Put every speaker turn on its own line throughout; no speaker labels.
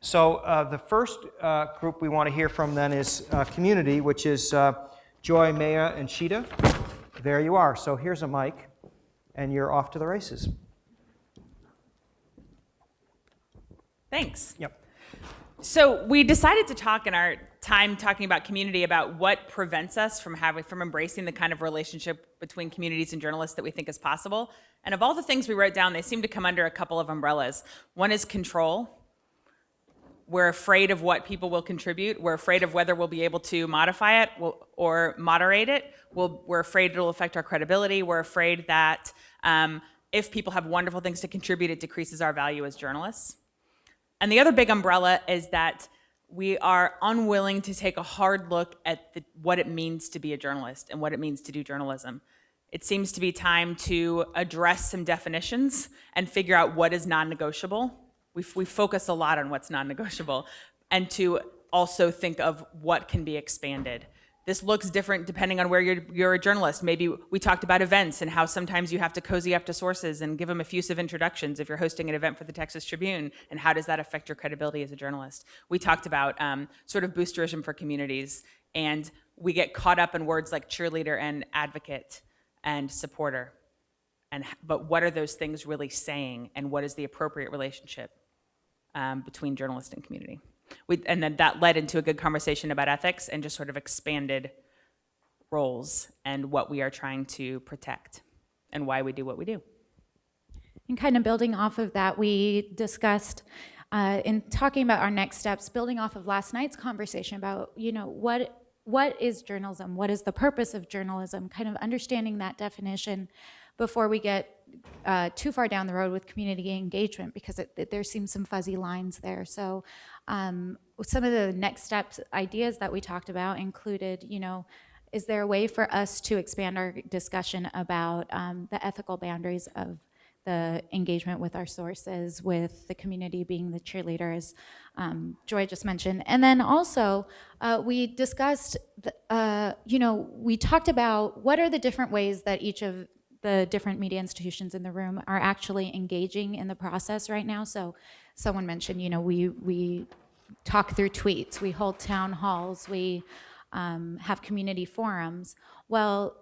So the first group we want to hear from then is community, which is Joy, Maya, and Sheeta. There you are. So here's a mic, and you're off to the races.
Thanks.
Yep.
So we decided to talk in our time talking about community about what prevents us from embracing the kind of relationship between communities and journalists that we think is possible. And of all the things we wrote down, they seem to come under a couple of umbrellas. One is control. We're afraid of what people will contribute. We're afraid of whether we'll be able to modify it or moderate it. We're afraid it'll affect our credibility. We're afraid that if people have wonderful things to contribute, it decreases our value as journalists. And the other big umbrella is that we are unwilling to take a hard look at what it means to be a journalist and what it means to do journalism. It seems to be time to address some definitions and figure out what is non-negotiable. We focus a lot on what's non-negotiable, and to also think of what can be expanded. This looks different depending on where you're a journalist. Maybe we talked about events and how sometimes you have to cozy up to sources and give them effusive introductions if you're hosting an event for the Texas Tribune, and how does that affect your credibility as a journalist? We talked about sort of boosterism for communities, and we get caught up in words like cheerleader and advocate and supporter. But what are those things really saying, and what is the appropriate relationship between journalist and community? And then that led into a good conversation about ethics and just sort of expanded roles and what we are trying to protect and why we do what we do.
And kind of building off of that, we discussed in talking about our next steps, building off of last night's conversation about, what is journalism? What is the purpose of journalism? Kind of understanding that definition before we get too far down the road with community engagement, because there seems some fuzzy lines there. So some of the next steps ideas that we talked about included, is there a way for us to expand our discussion about the ethical boundaries of the engagement with our sources, with the community being the cheerleaders, Joy just mentioned. And then also, we discussed, we talked about what are the different ways that each of the different media institutions in the room are actually engaging in the process right now. So someone mentioned, we talk through tweets, we hold town halls, we have community forums. Well,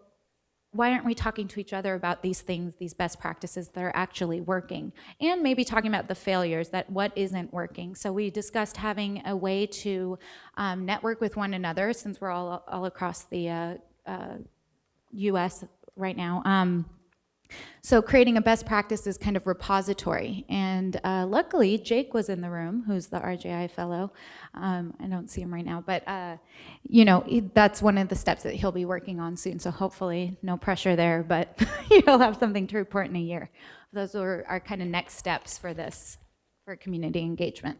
why aren't we talking to each other about these things, these best practices that are actually working? And maybe talking about the failures, that what isn't working. So we discussed having a way to network with one another, since we're all across the US right now. So creating a best practices kind of repository. And luckily, Jake was in the room, who's the RJI fellow. I don't see him right now, but that's one of the steps that he'll be working on soon. So hopefully, no pressure there, but he'll have something to report in a year. Those are our kind of next steps for this, for community engagement.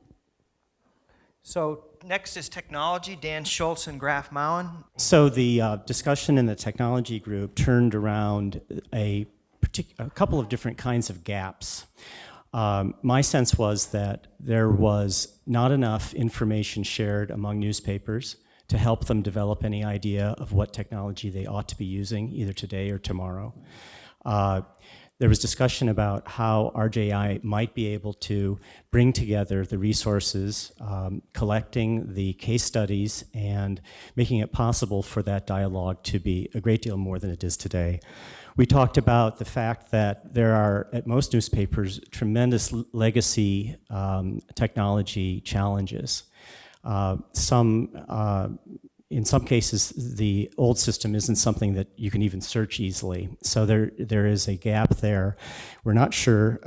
So next is technology, Dan Schultz and Graf Mowen.
So the discussion in the technology group turned around a couple of different kinds of gaps. My sense was that there was not enough information shared among newspapers to help them develop any idea of what technology they ought to be using, either today or tomorrow. There was discussion about how RJI might be able to bring together the resources, collecting the case studies, and making it possible for that dialogue to be a great deal more than it is today. We talked about the fact that there are, at most newspapers, tremendous legacy technology challenges. In some cases, the old system isn't something that you can even search easily. So there is a gap there. We're not sure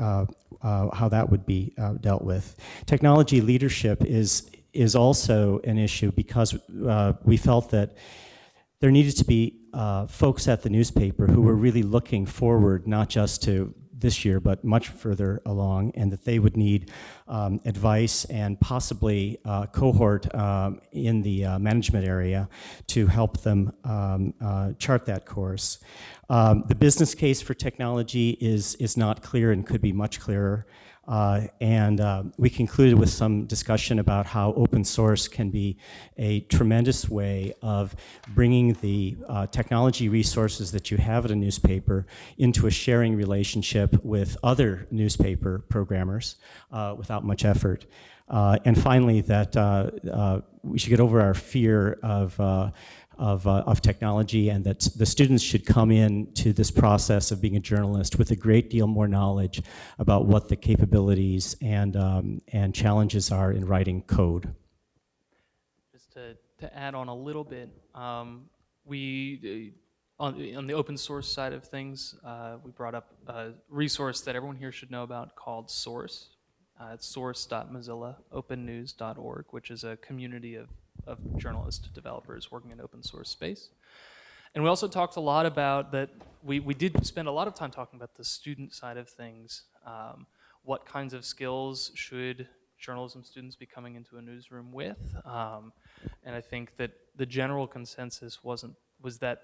how that would be dealt with. Technology leadership is also an issue, because we felt that there needed to be folks at the newspaper who were really looking forward, not just to this year, but much further along, and that they would need advice and possibly a cohort in the management area to help them chart that course. The business case for technology is not clear and could be much clearer. And we concluded with some discussion about how open source can be a tremendous way of bringing the technology resources that you have at a newspaper into a sharing relationship with other newspaper programmers without much effort. And finally, that we should get over our fear of technology, and that the students should come in to this process of being a journalist with a great deal more knowledge about what the capabilities and challenges are in writing code.
Just to add on a little bit, we on the open source side of things, we brought up a resource that everyone here should know about called Source. It's source.mozillaopennews.org, which is a community of journalists, developers working in open source space. And we also talked a lot about that, we did spend a lot of time talking about the student side of things. What kinds of skills should journalism students be coming into a newsroom with? And I think that the general consensus was that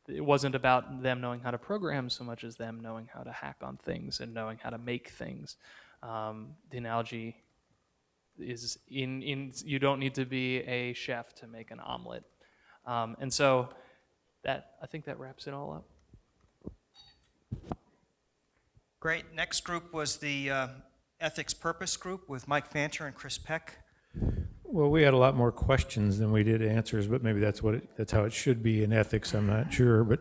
it wasn't about them knowing how to program so much as them knowing how to hack on things and knowing how to make things. The analogy is you don't need to be a chef to make an omelet. And so I think that wraps it all up.
Great. Next group was the ethics purpose group with Mike Fancher and Chris Peck.
Well, we had a lot more questions than we did answers, but maybe that's how it should be in ethics. I'm not sure, but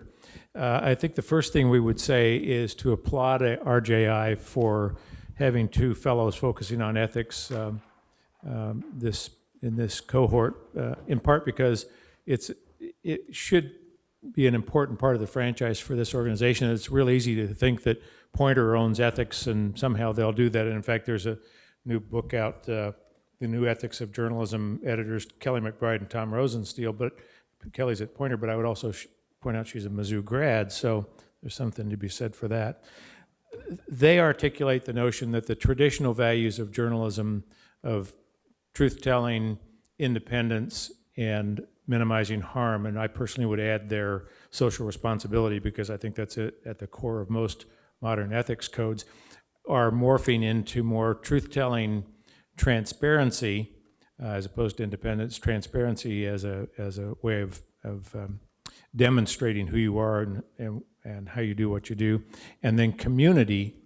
I think the first thing we would say is to applaud RJI for having two fellows focusing on ethics in this cohort, in part because it should be an important part of the franchise for this organization. It's real easy to think that Poynter owns ethics and somehow they'll do that. And in fact, there's a new book out, The New Ethics of Journalism, editors Kelly McBride and Tom Rosenstiel, but Kelly's at Poynter, but I would also point out she's a Mizzou grad, so there's something to be said for that. They articulate the notion that the traditional values of journalism, of truth-telling, independence, and minimizing harm, and I personally would add their social responsibility because I think that's at the core of most modern ethics codes, are morphing into more truth-telling transparency as opposed to independence, transparency as a way of demonstrating who you are and how you do what you do, and then community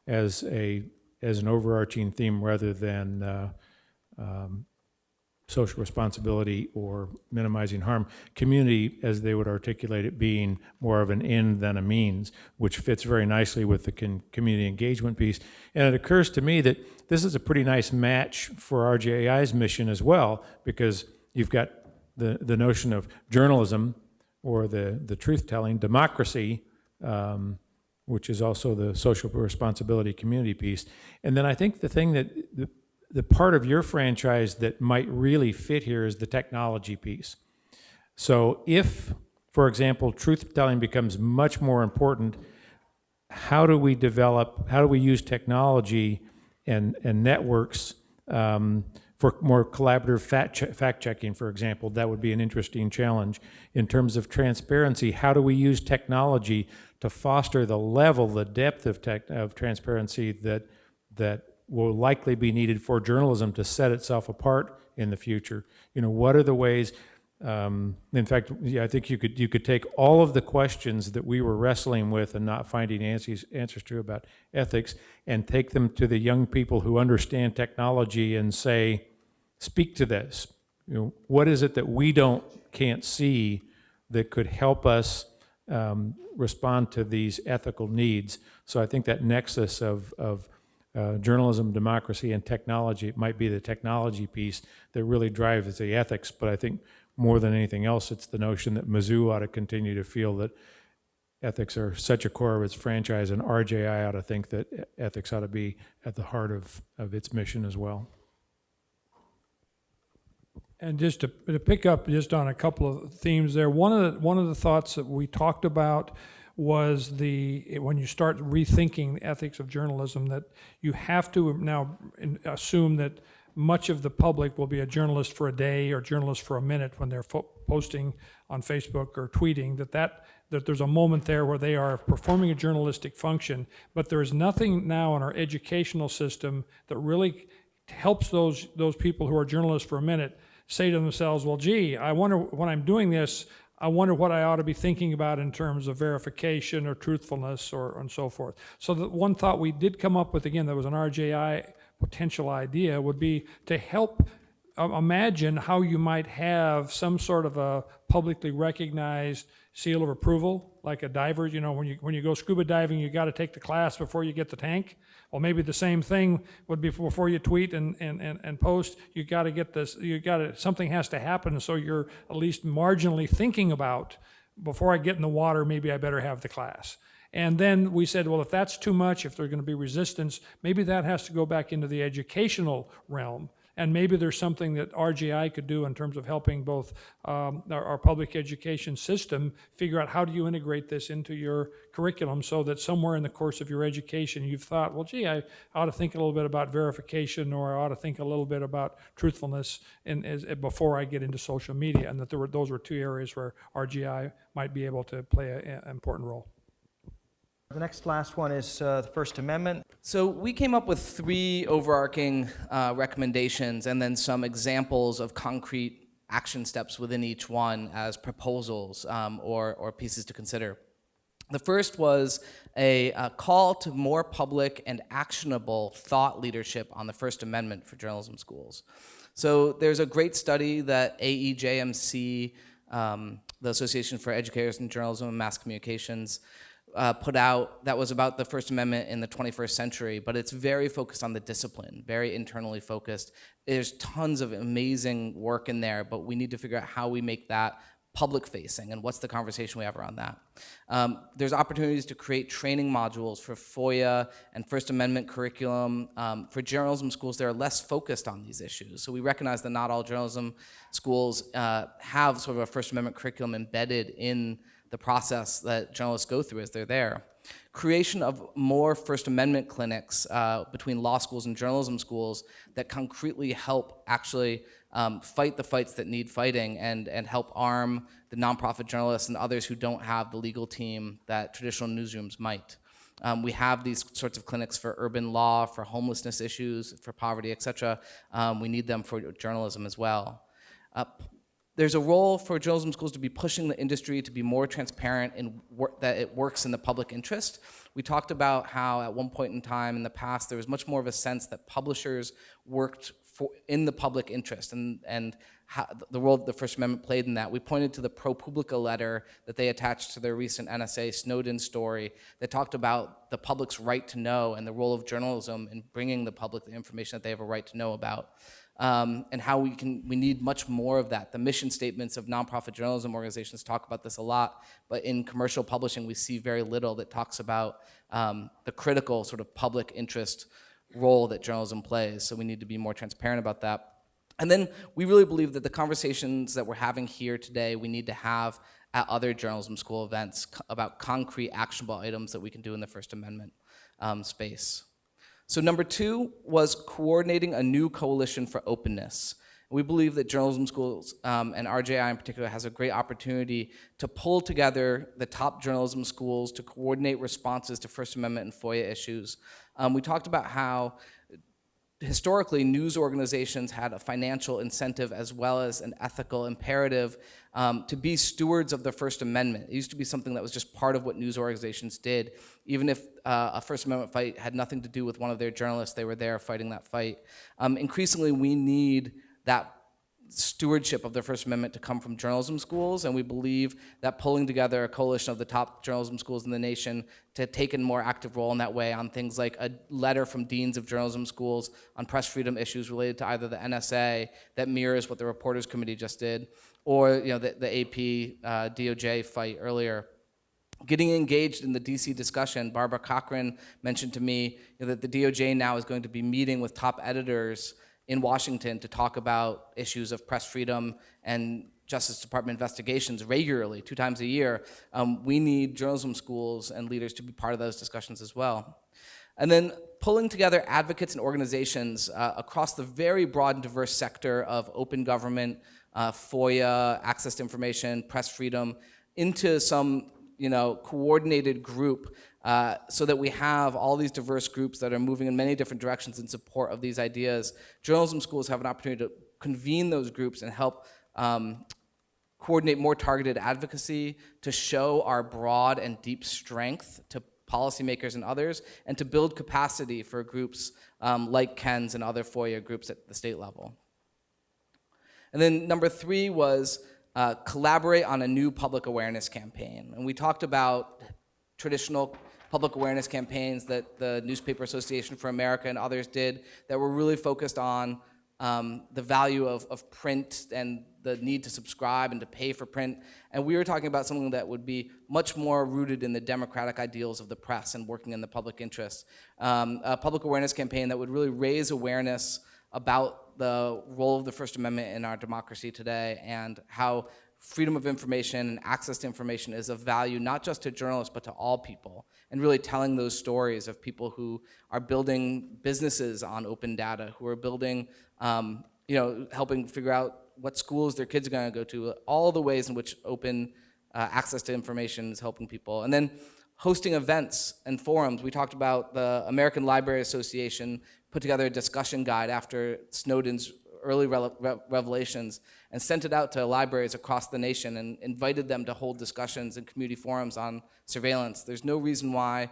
as an overarching theme rather than social responsibility or minimizing harm. Community, as they would articulate it, being more of an end than a means, which fits very nicely with the community engagement piece. And it occurs to me that this is a pretty nice match for RJI's mission as well, because you've got the notion of journalism or the truth-telling, democracy, which is also the social responsibility community piece. And then I think the thing that the part of your franchise that might really fit here is the technology piece. So if, for example, truth-telling becomes much more important, how do we use technology and networks for more collaborative fact-checking, for example? That would be an interesting challenge. In terms of transparency, how do we use technology to foster the level, the depth of transparency that will likely be needed for journalism to set itself apart in the future? What are the ways? In fact, I think you could take all of the questions that we were wrestling with and not finding answers to about ethics, and take them to the young people who understand technology and say, speak to this. What is it that we can't see that could help us respond to these ethical needs? So I think that nexus of journalism, democracy, and technology, it might be the technology piece that really drives the ethics, but I think more than anything else, it's the notion that Mizzou ought to continue to feel that ethics are such a core of its franchise, and RJI ought to think that ethics ought to be at the heart of its mission as well.
And just to pick up just on a couple of themes there, one of the thoughts that we talked about was when you start rethinking the ethics of journalism, that you have to now assume that much of the public will be a journalist for a day or journalist for a minute when they're posting on Facebook or tweeting, that there's a moment there where they are performing a journalistic function, but there is nothing now in our educational system that really helps those people who are journalists for a minute say to themselves, well, gee, I wonder when I'm doing this, I wonder what I ought to be thinking about in terms of verification or truthfulness and so forth. So the one thought we did come up with, again, that was an RJI potential idea would be to help imagine how you might have some sort of a publicly recognized seal of approval, like a diver. You know, when you go scuba diving, you got to take the class before you get the tank. Well, maybe the same thing would be before you tweet and post. You got to get this. Something has to happen, so you're at least marginally thinking about, before I get in the water, maybe I better have the class. And then we said, well, if that's too much, if there's going to be resistance, maybe that has to go back into the educational realm. And maybe there's something that RGI could do in terms of helping both our public education system figure out how do you integrate this into your curriculum, so that somewhere in the course of your education you've thought, well, gee, I ought to think a little bit about verification, or I ought to think a little bit about truthfulness before I get into social media, and that those were two areas where RGI might be able to play an important role.
The last one is the First Amendment.
So we came up with 3 overarching recommendations, and then some examples of concrete action steps within each one as proposals or pieces to consider. The first was a call to more public and actionable thought leadership on the First Amendment for journalism schools. So there's a great study that AEJMC, the Association for Educators in Journalism and Mass Communications, put out, that was about the First Amendment in the 21st century, but it's very focused on the discipline, very internally focused. There's tons of amazing work in there, but we need to figure out how we make that public facing and what's the conversation we have around that. There's opportunities to create training modules for FOIA and First Amendment curriculum. For journalism schools, they're less focused on these issues. So we recognize that not all journalism schools have sort of a First Amendment curriculum embedded in the process that journalists go through as they're there. Creation of more First Amendment clinics between law schools and journalism schools that concretely help actually fight the fights that need fighting and help arm the nonprofit journalists and others who don't have the legal team that traditional newsrooms might. We have these sorts of clinics for urban law, for homelessness issues, for poverty, etc. We need them for journalism as well. There's a role for journalism schools to be pushing the industry to be more transparent in that it works in the public interest. We talked about how at one point in time in the past there was much more of a sense that publishers worked in the public interest and how, the role that the First Amendment played in that. We pointed to the ProPublica letter that they attached to their recent NSA Snowden story that talked about the public's right to know and the role of journalism in bringing the public the information that they have a right to know about. And how we need much more of that. The mission statements of nonprofit journalism organizations talk about this a lot, but in commercial publishing we see very little that talks about the critical sort of public interest role that journalism plays. So we need to be more transparent about that. And then we really believe that the conversations that we're having here today, we need to have at other journalism school events about concrete actionable items that we can do in the First Amendment space. So number 2 was coordinating a new coalition for openness. We believe that journalism schools, and RJI in particular, has a great opportunity to pull together the top journalism schools to coordinate responses to First Amendment and FOIA issues. We talked about how historically news organizations had a financial incentive as well as an ethical imperative to be stewards of the First Amendment. It used to be something that was just part of what news organizations did. Even if a First Amendment fight had nothing to do with one of their journalists, they were there fighting that fight. Increasingly, we need that stewardship of the First Amendment to come from journalism schools, and we believe that pulling together a coalition of the top journalism schools in the nation to take a more active role in that way on things like a letter from deans of journalism schools on press freedom issues related to either the NSA that mirrors what the Reporters Committee just did, or the AP DOJ fight earlier. Getting engaged in the DC discussion, Barbara Cochran mentioned to me that the DOJ now is going to be meeting with top editors in Washington to talk about issues of press freedom and Justice Department investigations regularly, 2 times a year. We need journalism schools and leaders to be part of those discussions as well. And then pulling together advocates and organizations across the very broad and diverse sector of open government, FOIA, access to information, press freedom, into some coordinated group so that we have all these diverse groups that are moving in many different directions in support of these ideas. Journalism schools have an opportunity to convene those groups and help coordinate more targeted advocacy, to show our broad and deep strength, to policymakers and others, and to build capacity for groups like Ken's and other FOIA groups at the state level. And then number 3 was collaborate on a new public awareness campaign. And we talked about traditional public awareness campaigns that the Newspaper Association for America and others did that were really focused on the value of print and the need to subscribe and to pay for print. And we were talking about something that would be much more rooted in the democratic ideals of the press and working in the public interest. A public awareness campaign that would really raise awareness about the role of the First Amendment in our democracy today and how freedom of information and access to information is of value not just to journalists but to all people, and really telling those stories of people who are building businesses on open data, who are building, helping figure out what schools their kids are going to go to, all the ways in which open access to information is helping people. And then hosting events and forums. We talked about the American Library Association put together a discussion guide after Snowden's early revelations and sent it out to libraries across the nation and invited them to hold discussions and community forums on surveillance. There's no reason why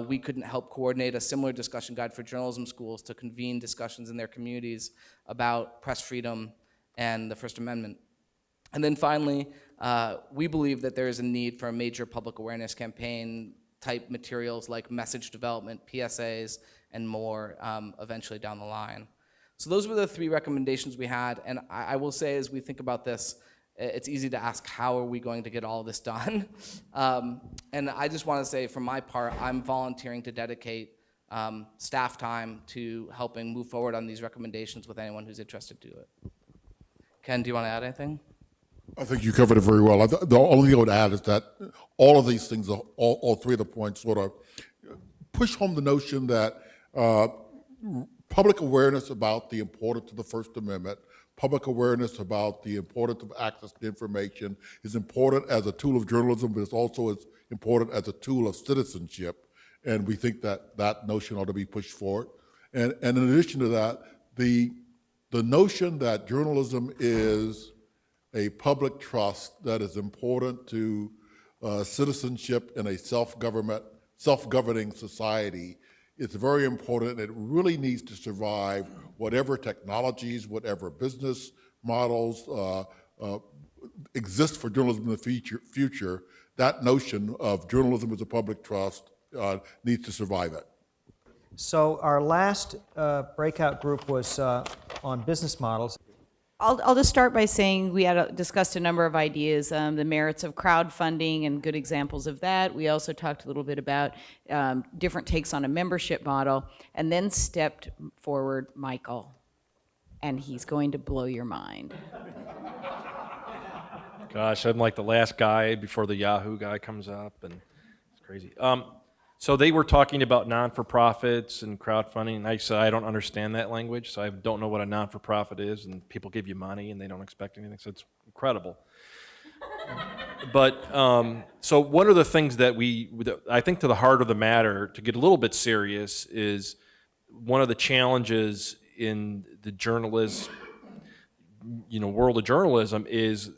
we couldn't help coordinate a similar discussion guide for journalism schools to convene discussions in their communities about press freedom and the First Amendment. And then finally, we believe that there is a need for a major public awareness campaign type materials like message development, PSAs, and more eventually down the line. So those were the 3 recommendations we had, and I will say as we think about this, it's easy to ask how are we going to get all of this done? And I just want to say from my part, I'm volunteering to dedicate staff time to helping move forward on these recommendations with anyone who's interested to do it. Ken, do you want to add anything?
I think you covered it very well. The only thing I would add is that all of these things, all 3 of the points sort of push home the notion that public awareness about the importance of the First Amendment, public awareness about the importance of access to information is important as a tool of journalism, but it's also as important as a tool of citizenship. And we think that that notion ought to be pushed forward. And in addition to that, the notion that journalism is a public trust that is important to citizenship in a self-governing society is very important. It really needs to survive whatever technologies, whatever business models exist for journalism in the future. That notion of journalism as a public trust needs to survive it.
So our last breakout group was on business models.
I'll just start by saying we had discussed a number of ideas, the merits of crowdfunding and good examples of that. We also talked a little bit about different takes on a membership model, and then stepped forward Michael, and he's going to blow your mind.
Gosh, I'm like the last guy before the Yahoo guy comes up, and it's crazy. So they were talking about non-for-profits and crowdfunding, and I said I don't understand that language, so I don't know what a non-for-profit is, and people give you money and they don't expect anything, so it's incredible. But so one of the things that I think to the heart of the matter, to get a little bit serious, is one of the challenges in the world of journalism is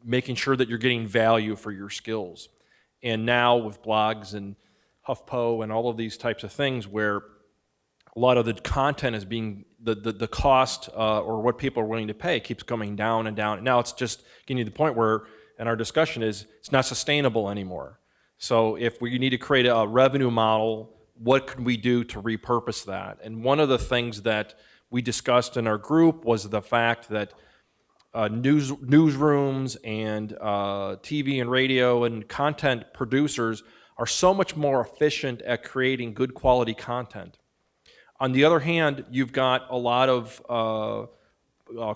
making sure that you're getting value for your skills. And now with blogs and HuffPo and all of these types of things where a lot of the content is being, the cost or what people are willing to pay keeps coming down and down. Now it's just getting to the point where, and our discussion is, it's not sustainable anymore. So if we need to create a revenue model, what could we do to repurpose that? And one of the things that we discussed in our group was the fact that newsrooms and TV and radio and content producers are so much more efficient at creating good quality content. On the other hand, you've got a lot of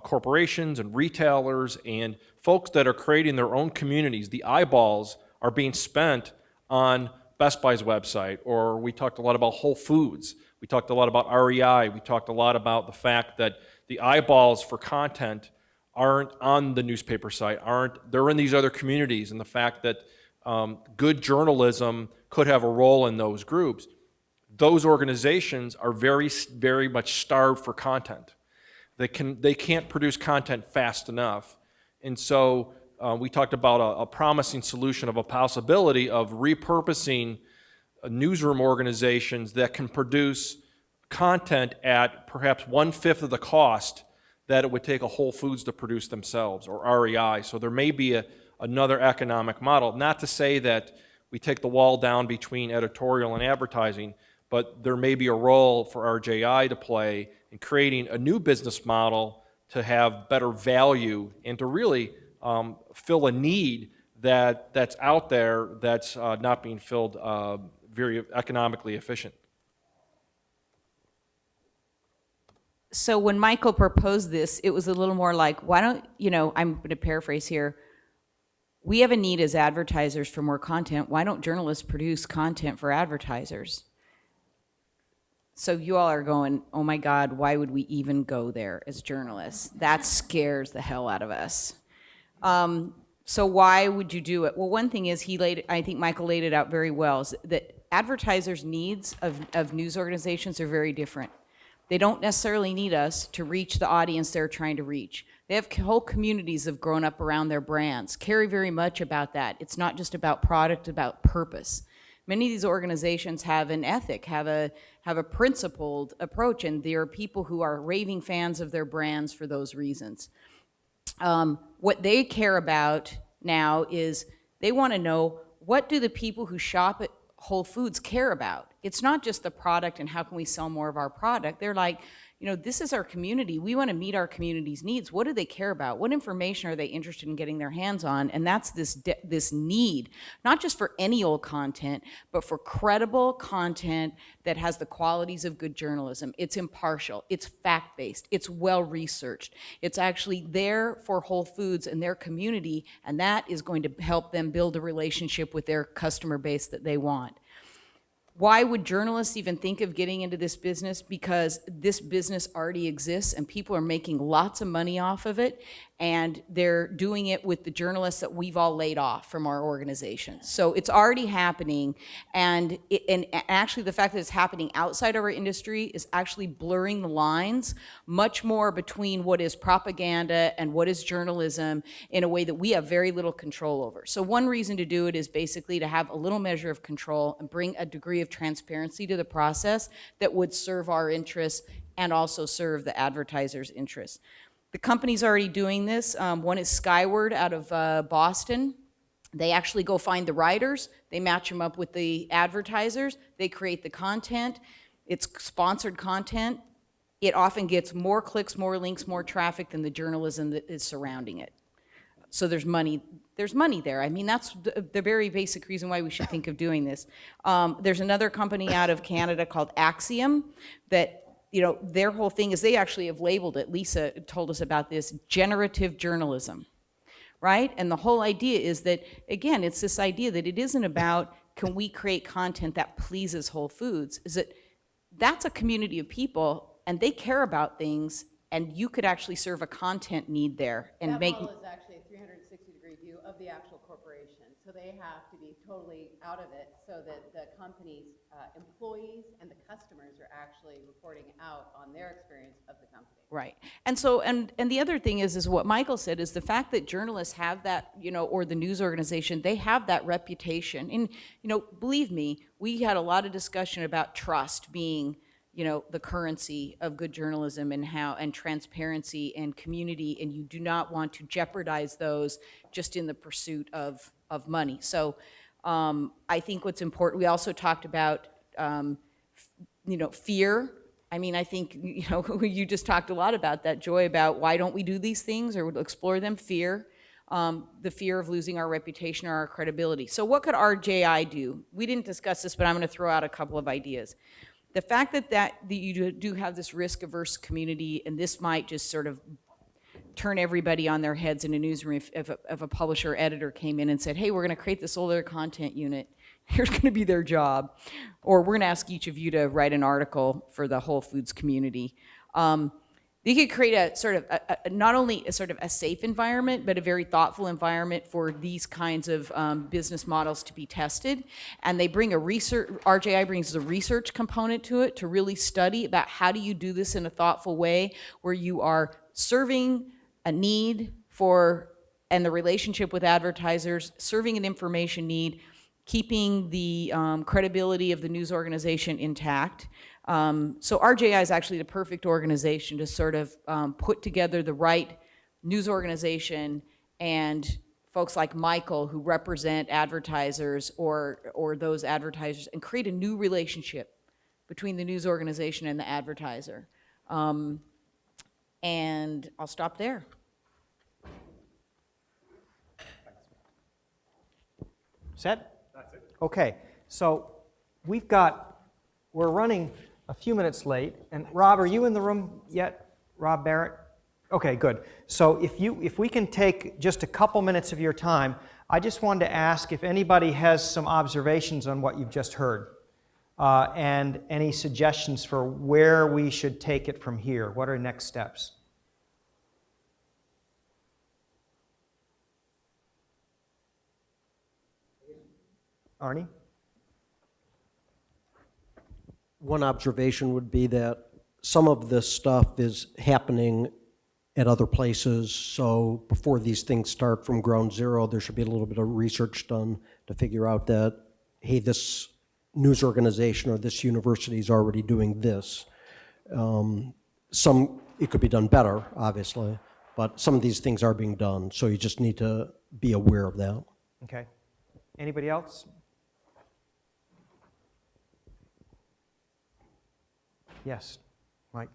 corporations and retailers and folks that are creating their own communities. The eyeballs are being spent on Best Buy's website, or we talked a lot about Whole Foods. We talked a lot about REI. We talked a lot about the fact that the eyeballs for content aren't on the newspaper site, they're in these other communities, and the fact that good journalism could have a role in those groups. Those organizations are very, very much starved for content. They can't produce content fast enough. And so we talked about a promising solution of a possibility of repurposing newsroom organizations that can produce content at perhaps 1/5 of the cost that it would take a Whole Foods to produce themselves, or REI. So there may be another economic model. Not to say that we take the wall down between editorial and advertising, but there may be a role for RJI to play in creating a new business model to have better value and to really fill a need that's out there that's not being filled very economically efficient.
So when Michael proposed this, it was a little more like, why don't, I'm going to paraphrase here, we have a need as advertisers for more content. Why don't journalists produce content for advertisers? So you all are going, oh my God, why would we even go there as journalists? That scares the hell out of us. So why would you do it? Well, one thing is I think Michael laid it out very well, is that advertisers' needs of news organizations are very different. They don't necessarily need us to reach the audience they're trying to reach. They have whole communities that have grown up around their brands, care very much about that. It's not just about product, about purpose. Many of these organizations have an ethic, have a principled approach, and there are people who are raving fans of their brands for those reasons. What they care about now is they want to know, what do the people who shop at Whole Foods care about? It's not just the product and how can we sell more of our product. They're like, this is our community. We want to meet our community's needs. What do they care about? What information are they interested in getting their hands on? And that's this need, not just for any old content, but for credible content that has the qualities of good journalism. It's impartial, it's fact-based, it's well-researched. It's actually there for Whole Foods and their community, and that is going to help them build a relationship with their customer base that they want. Why would journalists even think of getting into this business? Because this business already exists and people are making lots of money off of it, and they're doing it with the journalists that we've all laid off from our organization. So it's already happening, and actually the fact that it's happening outside of our industry is actually blurring the lines much more between what is propaganda and what is journalism in a way that we have very little control over. So one reason to do it is basically to have a little measure of control and bring a degree of transparency to the process that would serve our interests and also serve the advertisers' interests. The company's already doing this. One is Skyward out of Boston. They actually go find the writers, they match them up with the advertisers, they create the content. It's sponsored content. It often gets more clicks, more links, more traffic than the journalism that is surrounding it. So there's money there. I mean, that's the very basic reason why we should think of doing this. There's another company out of Canada called Axiom that, their whole thing is they actually have labeled it, Lisa told us about this, generative journalism, right? And the whole idea is that, again, it's this idea that it isn't about, can we create content that pleases Whole Foods? Is that that's a community of people and they care about things, and you could actually serve a content need there and
that
make.
Model is actually a 360-degree view of the actual corporation. So they have to be totally out of it so that the company's employees and the customers are actually reporting out on their experience of the company.
Right. And so, and the other thing is what Michael said, is the fact that journalists have that, or the news organization, they have that reputation. And, believe me, we had a lot of discussion about trust being, the currency of good journalism and transparency and community, and you do not want to jeopardize those just in the pursuit of money. So I think what's important, we also talked about, fear. I mean, I think, you just talked a lot about that, Joy, about why don't we do these things or explore them. Fear, the fear of losing our reputation or our credibility. So what could RJI do? We didn't discuss this, but I'm going to throw out a couple of ideas. The fact that you do have this risk-averse community, and this might just sort of turn everybody on their heads in a newsroom if a publisher or editor came in and said, hey, we're going to create this older content unit. Here's going to be their job. Or we're going to ask each of you to write an article for the Whole Foods community. You could create a sort of, not only a sort of a safe environment, but a very thoughtful environment for these kinds of business models to be tested. And they bring RJI brings a research component to it to really study about how do you do this in a thoughtful way where you are serving a need and the relationship with advertisers, serving an information need, keeping the credibility of the news organization intact. So RJI is actually the perfect organization to sort of put together the right news organization and folks like Michael who represent advertisers or those advertisers and create a new relationship between the news organization and the advertiser. And I'll stop there.
Set? That's it. Okay, so we're running a few minutes late, and Rob, are you in the room yet? Rob Barrett? Okay, good. So if we can take just a couple minutes of your time, I just wanted to ask if anybody has some observations on what you've just heard, and any suggestions for where we should take it from here. What are next steps? Arnie?
One observation would be that some of this stuff is happening at other places, so before these things start from ground zero, there should be a little bit of research done to figure out that, hey, this news organization or this university is already doing this. It could be done better, obviously, but some of these things are being done, so you just need to be aware of that.
Okay. Anybody else? Yes, Mike.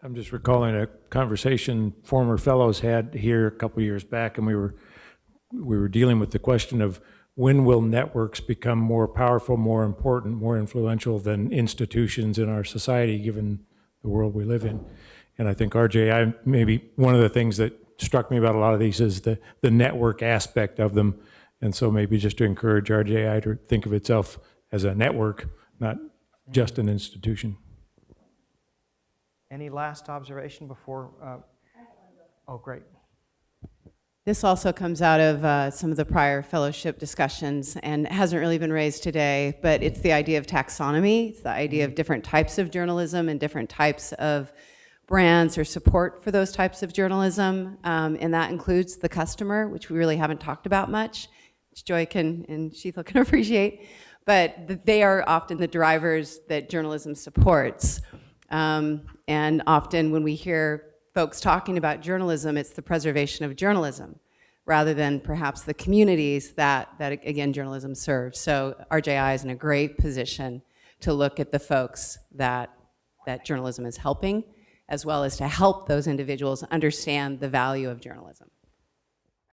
I'm just recalling a conversation former fellows had here a couple years back, and we were dealing with the question of when will networks become more powerful, more important, more influential than institutions in our society, given the world we live in. And I think RJI, maybe one of the things that struck me about a lot of these is the network aspect of them. And so maybe just to encourage RJI to think of itself as a network, not just an institution.
Any last observation before? Oh, great.
This also comes out of some of the prior fellowship discussions and hasn't really been raised today, but it's the idea of taxonomy. It's the idea of different types of journalism and different types of brands or support for those types of journalism. And that includes the customer, which we really haven't talked about much, which Joy and Sheethel can appreciate. But they are often the drivers that journalism supports. And often when we hear folks talking about journalism, it's the preservation of journalism rather than perhaps the communities that again, journalism serves. So RJI is in a great position to look at the folks that journalism is helping, as well as to help those individuals understand the value of journalism.